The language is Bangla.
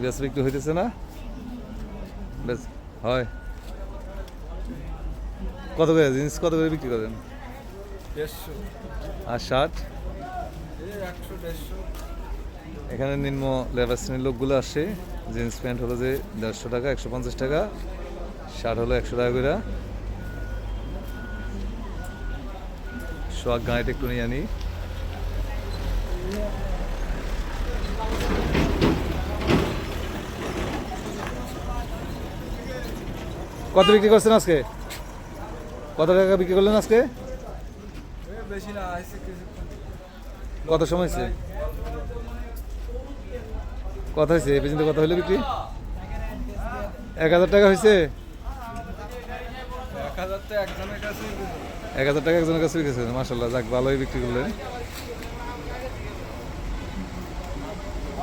বেশ বিক্রি হইতেছে না? বেশ হয়। কত করে জিনিস কত করে বিক্রি করেন? 150 আর শার্ট? 100 150 এখানে নিম্ন লেবার শ্রেণীর লোকগুলো আসে। জিন্স প্যান্ট হলো যে 150 টাকা, 150 টাকা। শার্ট হলো 100 টাকা করে। সোয়াগ গাঁয়েটা একটু নিয়ে আনি। কত বিক্রি করছেন আজকে? কত টাকা বিক্রি করলেন আজকে? বেশি না আইছে কিছু কত সময় হয়েছে? কত হয়েছে এই পর্যন্ত? কত হলো বিক্রি? 1000 টাকা হয়েছে। 1000 তো একজনের কাছে 1000 টাকা একজনের কাছে বিক্রি করেছেন। মাশাআল্লাহ, যাক ভালোই বিক্রি করলেন।